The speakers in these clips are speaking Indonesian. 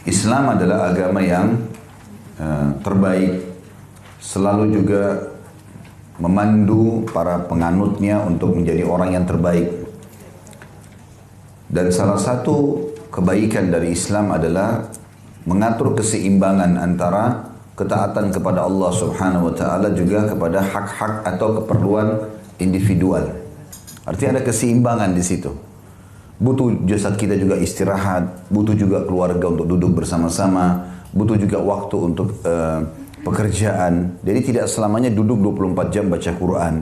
Islam adalah agama yang terbaik, selalu juga memandu para penganutnya untuk menjadi orang yang terbaik. Dan salah satu kebaikan dari Islam adalah mengatur keseimbangan antara ketaatan kepada Allah Subhanahu wa taala juga kepada hak-hak atau keperluan individual. Artinya ada keseimbangan di situ. Butuh jasad kita juga istirahat, butuh juga keluarga untuk duduk bersama-sama, butuh juga waktu untuk pekerjaan. Jadi tidak selamanya duduk 24 jam baca Quran,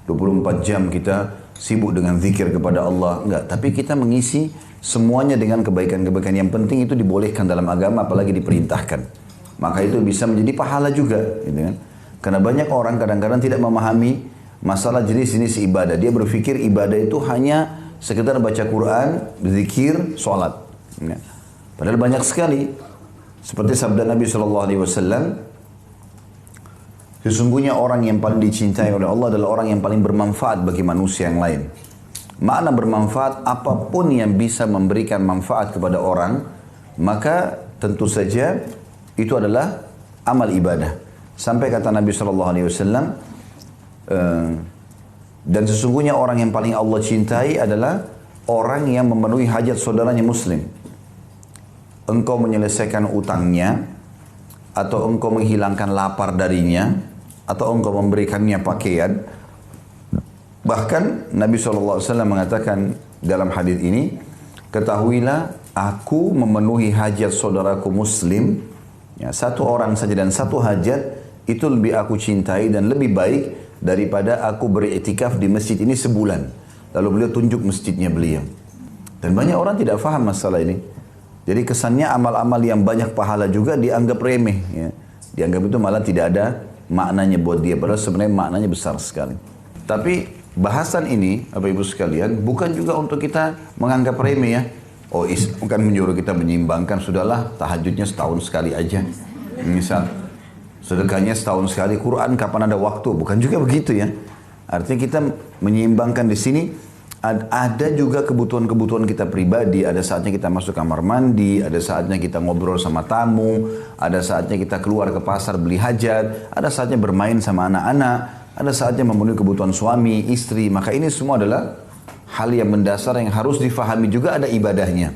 24 jam kita sibuk dengan zikir kepada Allah. Enggak, tapi kita mengisi semuanya dengan kebaikan-kebaikan. Yang penting itu dibolehkan dalam agama, apalagi diperintahkan. Maka itu bisa menjadi pahala juga, gitu kan? Karena banyak orang kadang-kadang tidak memahami masalah jenis-jenis ibadah. Dia berpikir ibadah itu hanya sekedar baca Quran, zikir, sholat. Ya. Padahal banyak sekali. Seperti sabda Nabi SAW, sesungguhnya orang yang paling dicintai oleh Allah adalah orang yang paling bermanfaat bagi manusia yang lain. Makna bermanfaat, apapun yang bisa memberikan manfaat kepada orang, maka tentu saja itu adalah amal ibadah. Sampai kata Nabi SAW, dan sesungguhnya orang yang paling Allah cintai adalah orang yang memenuhi hajat saudaranya muslim. Engkau menyelesaikan utangnya, atau engkau menghilangkan lapar darinya, atau engkau memberikannya pakaian. Bahkan Nabi SAW mengatakan dalam hadis ini, ketahuilah aku memenuhi hajat saudaraku muslim, ya, satu orang saja dan satu hajat, itu lebih aku cintai dan lebih baik daripada aku beriktikaf di masjid ini sebulan. Lalu beliau tunjuk masjidnya beliau. Dan banyak orang tidak faham masalah ini. Jadi kesannya amal-amal yang banyak pahala juga dianggap remeh. Ya. Dianggap itu malah tidak ada maknanya buat dia. Padahal sebenarnya maknanya besar sekali. Tapi bahasan ini, Bapak Ibu sekalian, bukan juga untuk kita menganggap remeh ya. Oh, bukan menyuruh kita menyimbangkan, sudahlah tahajudnya setahun sekali aja. Misal, sedekahnya setahun sekali, Quran kapan ada waktu, bukan juga begitu ya. Artinya kita menyeimbangkan di sini, ada juga kebutuhan-kebutuhan kita pribadi, ada saatnya kita masuk kamar mandi, ada saatnya kita ngobrol sama tamu, ada saatnya kita keluar ke pasar beli hajat, ada saatnya bermain sama anak-anak, ada saatnya memenuhi kebutuhan suami, istri, maka ini semua adalah hal yang mendasar yang harus difahami juga ada ibadahnya.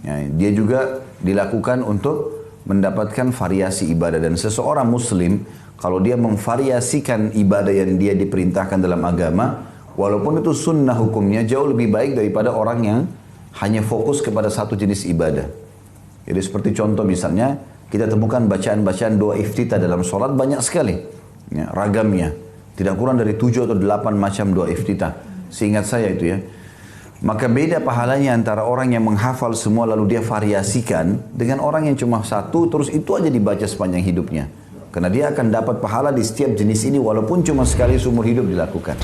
Ya, dia juga dilakukan untuk mendapatkan variasi ibadah. Dan seseorang muslim, kalau dia memvariasikan ibadah yang dia diperintahkan dalam agama, walaupun itu sunnah hukumnya, jauh lebih baik daripada orang yang hanya fokus kepada satu jenis ibadah. Jadi seperti contoh misalnya, kita temukan bacaan-bacaan doa iftitah dalam sholat banyak sekali. Ya, ragamnya. Tidak kurang dari 7 atau 8 macam doa iftitah. Seingat saya itu ya. Maka beda pahalanya antara orang yang menghafal semua lalu dia variasikan dengan orang yang cuma satu terus itu aja dibaca sepanjang hidupnya. Karena dia akan dapat pahala di setiap jenis ini walaupun cuma sekali seumur hidup dilakukan.